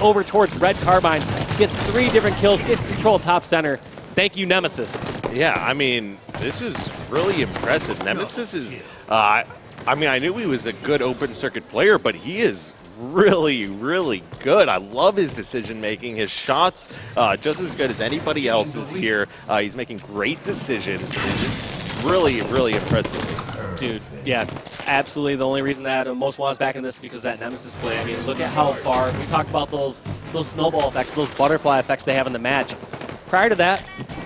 over towards Red Carbine, gets 3 different kills, gets control top center. Thank you, Nemesis. Yeah, I mean, this is really impressive. Nemesis is, I mean, I knew he was a good open circuit player, but he is really, really good. I love his decision making. His shots just as good as anybody else's here. He's making great decisions. It is really, really impressive. Dude, yeah, absolutely. The only reason that Most Wanted's back in this is because of that Nemesis play. I mean, look at how far. We talked about those snowball effects, those butterfly effects they have in the match. Prior to that,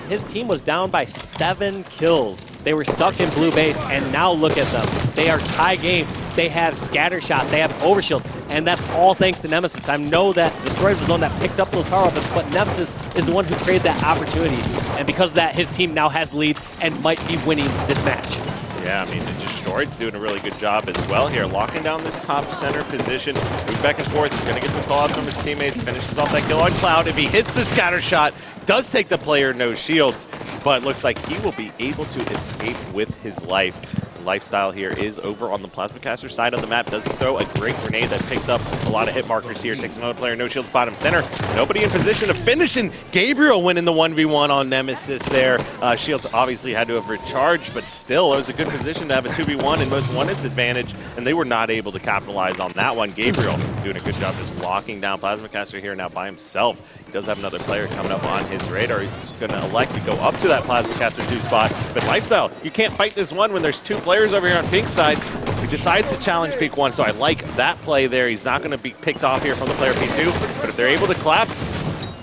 his team was down by 7 kills. They were stuck in blue base, and now look at them. They are tie game. They have scatter shot. They have overshield, and that's all thanks to Nemesis. I know that Destroyers was the one that picked up those power weapons, but Nemesis is the one who created that opportunity. And because of that, his team now has the lead and might be winning this match. Yeah, I mean, Destroyed's doing a really good job as well here, locking down this top center position. Move back and forth. He's going to get some callouts from his teammates. Finishes off that kill on Cloud. If he hits the scatter shot, does take the player no shields, but looks like he will be able to escape with his life. Lifestyle here is over on the Plasma Caster side of the map. Does throw a great grenade that picks up a lot of hit markers here. Takes another player, no shields, bottom center. Nobody in position to finish, and Gabriel winning the 1v1 on Nemesis there. Shields obviously had to have recharged, but still, it was a good position to have a 2v1 and Most Wanted's advantage, and they were not able to capitalize on that one. Gabriel doing a good job just locking down Plasma Caster here now by himself. He does have another player coming up on his radar. He's going to elect to go up to that Plasma Caster 2 spot, but Lifestyle, you can't fight this one when there's 2 players over here on Pink side. He decides to challenge Peak 1, so I like that play there. He's not going to be picked off here from the player P2, but if they're able to collapse,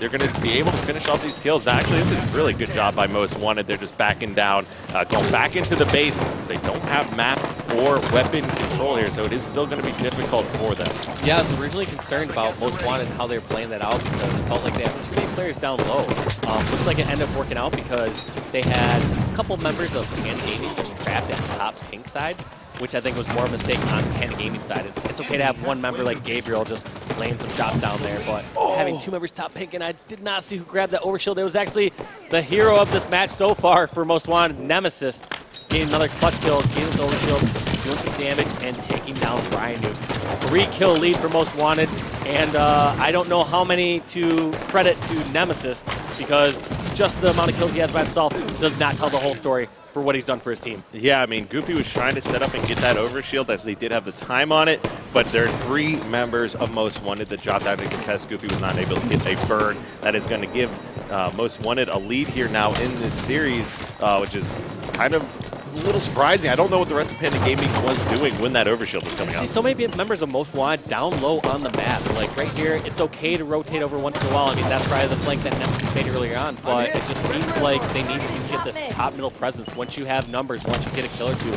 they're going to be able to finish off these kills. Now, actually, this is a really good job by Most Wanted. They're just backing down, going back into the base. They don't have map or weapon control here, so it is still going to be difficult for them. Yeah, I was originally concerned about Most Wanted and how they were playing that out because it felt like they have too many players down low. Looks like it ended up working out because they had a couple members of Panda Gaming just trapped at top Pink side, which I think was more of a mistake on Panda Gaming side. It's okay to have one member like Gabriel just laying some shots down there, but having 2 members top Pink, and I did not see who grabbed that overshield. It was actually the hero of this match so far for Most Wanted, Nemesis, getting another clutch kill, getting his overshield, doing some damage, and taking down Brian Nuke. 3-kill lead for Most Wanted, and I don't know how many to credit to Nemesis because just the amount of kills he has by himself does not tell the whole story for what he's done for his team. Yeah, I mean, Goofy was trying to set up and get that overshield as they did have the time on it, but there are 3 members of Most Wanted that dropped out to contest. Goofy was not able to get a burn. That is going to give Most Wanted a lead here now in this series, which is kind of a little surprising. I don't know what the rest of Panda Gaming was doing when that overshield was coming out. See so many members of Most Wanted down low on the map. Like right here, it's okay to rotate over once in a while. I mean, that's probably the flank that Nemesis made earlier on, but it just seems like they need to just get this top middle presence. Once you have numbers, once you get a kill or 2,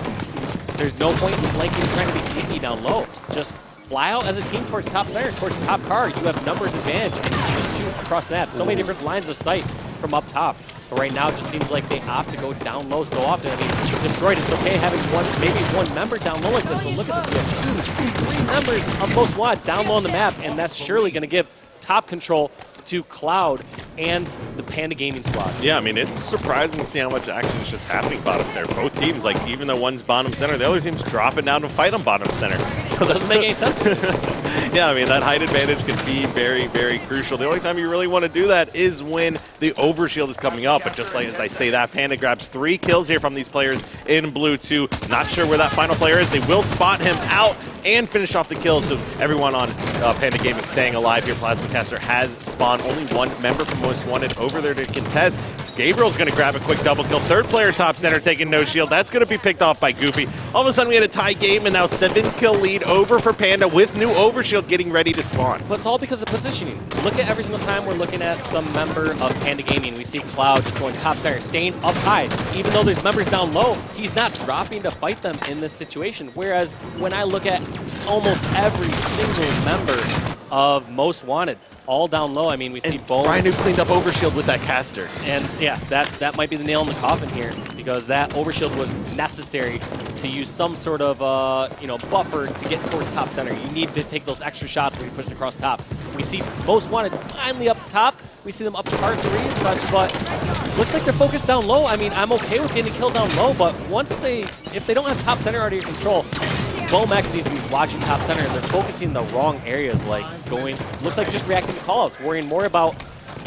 there's no point in flanking and trying to be sneaky down low. Just fly out as a team towards top center, towards top car. You have numbers advantage, and you can just shoot across the map. So many different lines of sight from up top. But right now, it just seems like they opt to go down low so often. I mean, Destroyed, it's okay having maybe one member down low like this, but look at this. We have 2, 3 members of Most Wanted down low on the map, and that's surely going to give top control to Cloud and the Panda Gaming squad. Yeah, I mean, it's surprising to see how much action is just happening bottom center. Both teams, like, even though one's bottom center, the other team's dropping down to fight on bottom center. So it doesn't make any sense to me. Yeah, I mean, that height advantage can be very, very crucial. The only time you really want to do that is when the overshield is coming up. But just like as I say that, Panda grabs 3 kills here from these players in blue 2. Not sure where that final player is. They will spot him out and finish off the kill. So everyone on Panda Gaming staying alive here. Plasma Caster has spawned only 1 member from Most Wanted over there to contest. Gabriel's going to grab a quick double kill. 3rd player top center taking no shield. That's going to be picked off by Goofy. All of a sudden we had a tie game, and now 7-kill lead over for Panda with new overshield getting ready to spawn. But it's all because of positioning. Look at every single time we're looking at some member of Panda Gaming. We see Cloud just going top center, staying up high. Even though there's members down low, he's not dropping to fight them in this situation. Whereas when I look at almost every single member of Most Wanted, all down low. I mean, we see both. Brian who cleaned up overshield with that caster. And yeah, that might be the nail in the coffin here, because that overshield was necessary to use some sort of buffer to get towards top center. You need to take those extra shots when you push it across top. We see Most Wanted finally up top. We see them up to part 3 and such, but looks like they're focused down low. I mean, I'm okay with getting a kill down low, but if they don't have top center already in control, Bomex needs to be watching top center, and they're focusing in the wrong areas, like looks like just reacting to callouts, worrying more about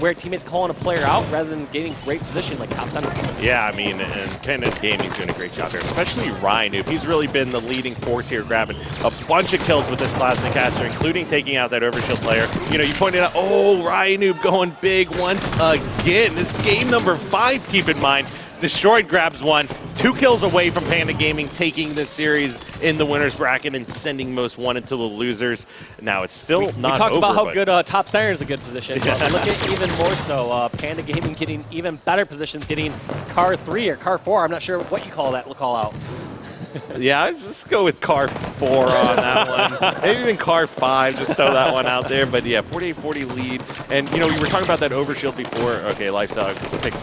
where teammates calling a player out rather than getting great position like top center. Yeah, I mean, and Panda Gaming's doing a great job here, especially Ryan. He's really been the leading force here, grabbing a bunch of kills with this plasma caster, including taking out that overshield player. You know, you pointed out, oh, Ryan going big once again. This game number 5, keep in mind. Destroyed grabs one. 2 kills away from Panda Gaming, taking this series in the winner's bracket and sending Most Wanted to the losers. Now, it's still not over. We talked about how good top center is a good position. But look at even more so, Panda Gaming getting even better positions, getting car 3 or car 4. I'm not sure what you call that call out. Yeah, let's just go with car 4 on that one. Maybe even car 5, just throw that one out there. But yeah, 48-40 lead. And, you know, we were talking about that overshield before. Okay, Lifestyle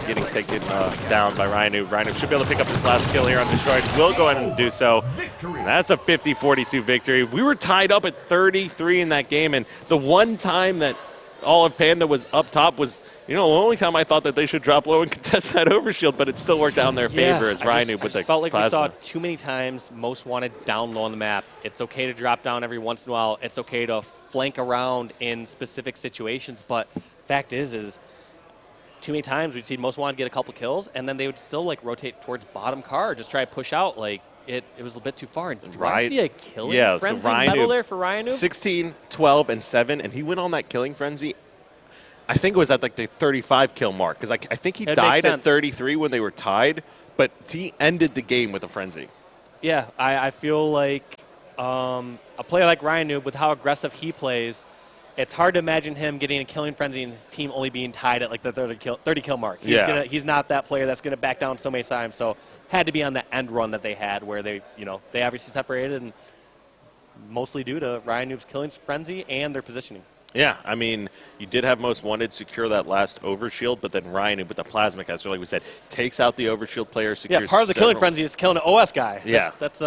getting taken down by Ryan. Ryan should be able to pick up this last kill here on Destroyed. Will go ahead and do so. That's a 50-42 victory. We were tied up at 33 in that game. And the one time that all of Panda was up top was, you know, the only time I thought that they should drop low and contest that overshield, but it still worked out in their favor as Ryan with the felt like plasma. we saw too many times Most Wanted down low on the map. It's okay to drop down every once in a while. It's okay to flank around in specific situations, but fact is too many times we'd see Most Wanted get a couple kills, and then they would still like rotate towards bottom car, just try to push out. Like it was a bit too far. And do I see a killing frenzy medal there for Ryan? 16, 12, and 7, and he went on that killing frenzy. I think it was at like the 35 kill mark, because I think he died at 33 when they were tied, but he ended the game with a frenzy. Yeah, I feel like a player like Ryan Noob, with how aggressive he plays, it's hard to imagine him getting a killing frenzy and his team only being tied at like the 30 kill mark. He's not that player that's going to back down so many times. So had to be on the end run that they had, where they obviously separated, and mostly due to Ryan Noob's killing frenzy and their positioning. Yeah, I mean, you did have Most Wanted secure that last overshield, but then Ryan, with the plasma caster, like we said, takes out the overshield player, secures. Yeah, part of the killing frenzy is killing an OS guy. Yeah, that's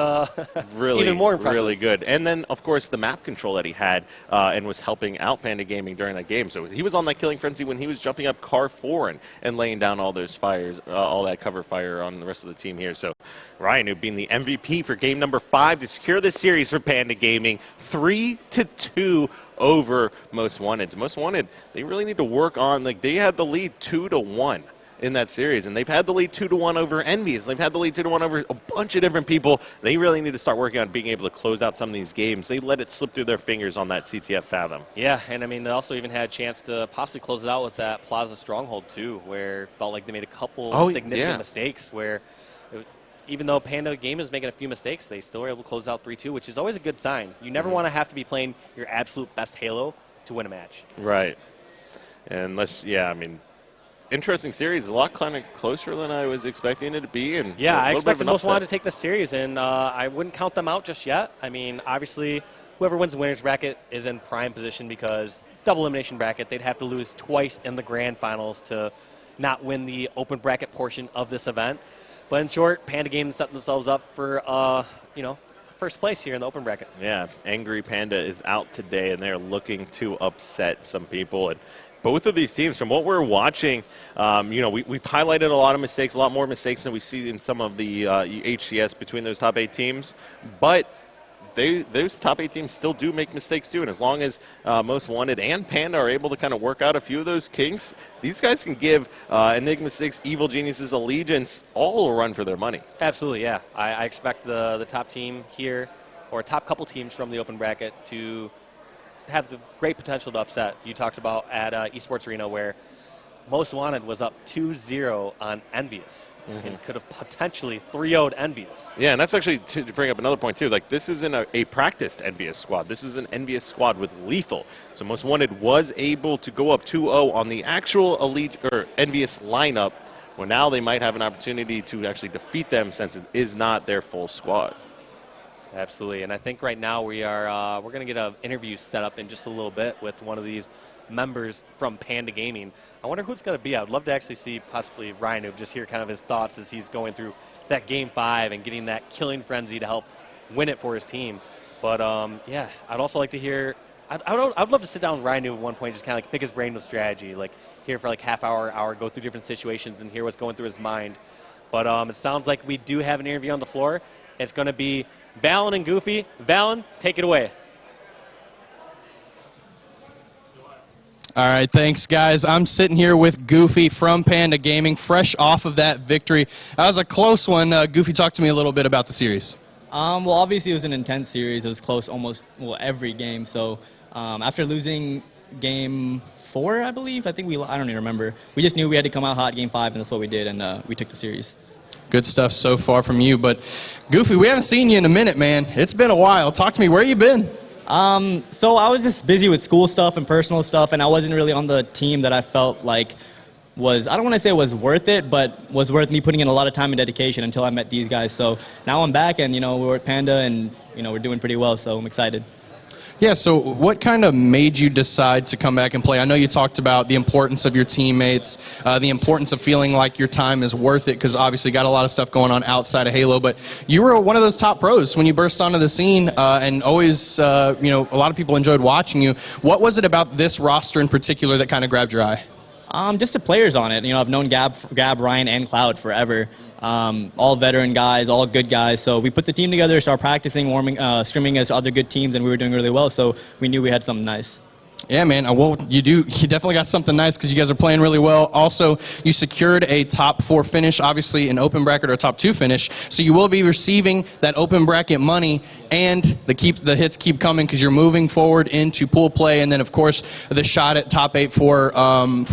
really even more impressive. Really good. And then, of course, the map control that he had and was helping out Panda Gaming during that game. So he was on that killing frenzy when he was jumping up car 4 and laying down all those fires, all that cover fire on the rest of the team here. So Ryan, who being the MVP for game number 5 to secure this series for Panda Gaming, 3-2. Over Most Wanted. Most Wanted, they really need to work on, like, they had the lead 2-1 in that series, and they've had the lead 2-1 over Envious. They've had the lead 2-1 over a bunch of different people. They really need to start working on being able to close out some of these games. They let it slip through their fingers on that CTF Fathom. Yeah, and I mean, they also even had a chance to possibly close it out with that Plaza Stronghold, too, where it felt like they made a couple significant mistakes where even though Panda Game is making a few mistakes, they still were able to close out 3-2, which is always a good sign. You never want to have to be playing your absolute best Halo to win a match. Right. And I mean, interesting series. A lot kind of closer than I was expecting it to be. And yeah, I expected Most Wanted to take the series, and I wouldn't count them out just yet. I mean, obviously, whoever wins the winner's bracket is in prime position because double elimination bracket, they'd have to lose twice in the grand finals to not win the open bracket portion of this event. But in short, Panda Gaming set themselves up for, first place here in the open bracket. Yeah, Angry Panda is out today, and they're looking to upset some people. And both of these teams, from what we're watching, we've highlighted a lot of mistakes, a lot more mistakes than we see in some of the HCS between those top 8 teams. But those top 8 teams still do make mistakes too, and as long as Most Wanted and Panda are able to kind of work out a few of those kinks, these guys can give Enigma 6, Evil Geniuses, Allegiance all a run for their money. Absolutely, yeah. I expect the top team here, or top couple teams from the open bracket, to have the great potential to upset. You talked about at Esports Arena where Most Wanted was up 2-0 on Envious and could have potentially 3-0'd Envious. Yeah, and that's actually to bring up another point, too. Like, this isn't a practiced Envious squad. This is an Envious squad with Lethal. So Most Wanted was able to go up 2-0 on the actual Envious lineup, where now they might have an opportunity to actually defeat them since it is not their full squad. Absolutely, and I think right now we're going to get an interview set up in just a little bit with one of these members from Panda Gaming. I wonder who it's going to be. I would love to actually see possibly Ryan Noob, just hear kind of his thoughts as he's going through that Game 5 and getting that killing frenzy to help win it for his team. But, I'd also like to hear – I'd love to sit down with Ryan Noob at one point, just kind of like pick his brain with strategy, like here for like half hour, go through different situations and hear what's going through his mind. But it sounds like we do have an interview on the floor. It's going to be Valen and Goofy. Valen, take it away. All right, thanks, guys. I'm sitting here with Goofy from Panda Gaming, fresh off of that victory. That was a close one. Goofy, talk to me a little bit about the series. Well, obviously it was an intense series. It was close almost every game. So after losing game 4, I believe, I don't even remember. We just knew we had to come out hot game 5, and that's what we did, and we took the series. Good stuff so far from you. But, Goofy, we haven't seen you in a minute, man. It's been a while. Talk to me. Where you been? So I was just busy with school stuff and personal stuff, and I wasn't really on the team that I felt like I don't want to say it was worth it, but was worth me putting in a lot of time and dedication until I met these guys. So now I'm back, and, we're at Panda, and, we're doing pretty well, so I'm excited. Yeah, so what kind of made you decide to come back and play? I know you talked about the importance of your teammates, the importance of feeling like your time is worth it, because obviously you got a lot of stuff going on outside of Halo, but you were one of those top pros when you burst onto the scene, and always, a lot of people enjoyed watching you. What was it about this roster in particular that kind of grabbed your eye? Just the players on it. I've known Gab, Ryan, and Cloud forever. All veteran guys, all good guys. So we put the team together, started practicing, scrimming as other good teams, and we were doing really well. So we knew we had something nice. Yeah, man. Well, you definitely got something nice because you guys are playing really well. Also, you secured a top 4 finish, obviously an open bracket or a top 2 finish. So you will be receiving that open bracket money, and the hits keep coming because you're moving forward into pool play, and then of course the shot at top 8 for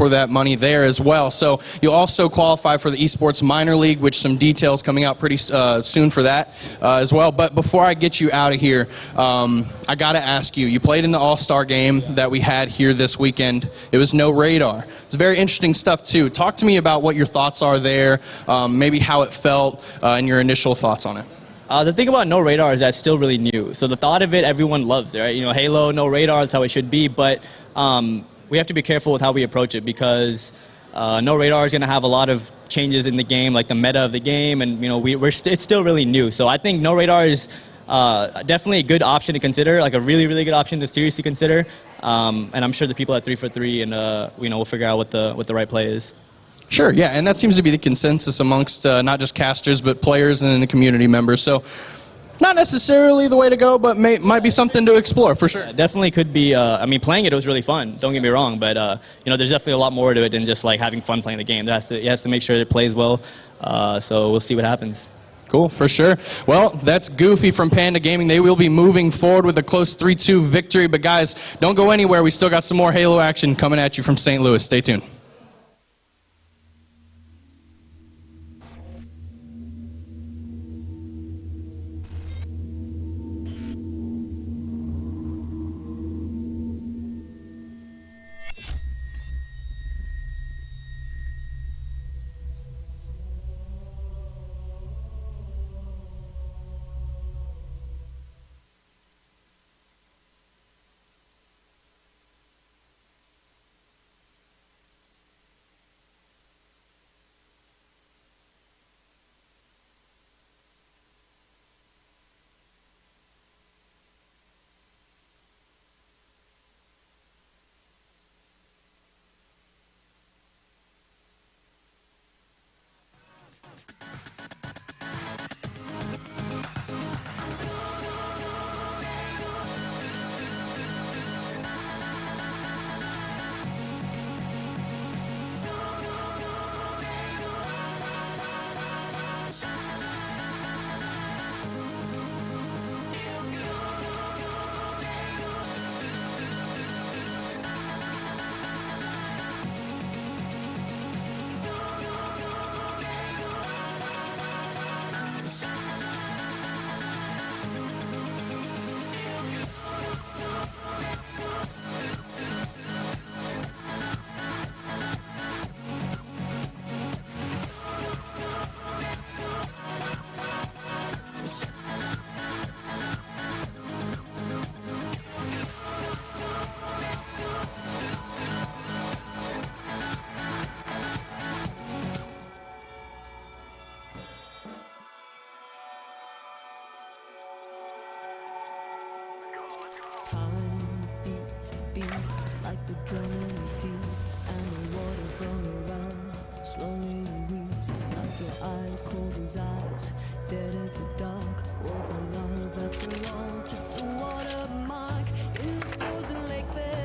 that money there as well. So you'll also qualify for the Esports Minor League, which some details coming out pretty soon for that as well. But before I get you out of here, I got to ask you. You played in the All-Star game that we had here this weekend. It was no radar. It's very interesting stuff too. Talk to me about what your thoughts are there, maybe how it felt, and your initial thoughts on it. The thing about no radar is that it's still really new. So the thought of it, everyone loves it, right? Halo, no radar, that's how it should be. But we have to be careful with how we approach it, because no radar is going to have a lot of changes in the game, like the meta of the game, and it's still really new. So I think no radar is definitely a good option to consider, like a really, really good option to seriously consider. And I'm sure the people at 343 and we'll figure out what the right play is. Sure, yeah, and that seems to be the consensus amongst not just casters, but players and then the community members. So not necessarily the way to go, but might be something to explore, for sure. Yeah, definitely could be. Playing it was really fun, don't get me wrong, but there's definitely a lot more to it than just like having fun playing the game. You have to make sure it plays well, so we'll see what happens. Cool, for sure. Well, that's Goofy from Panda Gaming. They will be moving forward with a close 3-2 victory. But guys, don't go anywhere. We still got some more Halo action coming at you from St. Louis. Stay tuned. Time beats like the drum in the deep, and the water from around slowly weeps like Your eyes cold as ice, dead as the dark. Was our love after all just a watermark?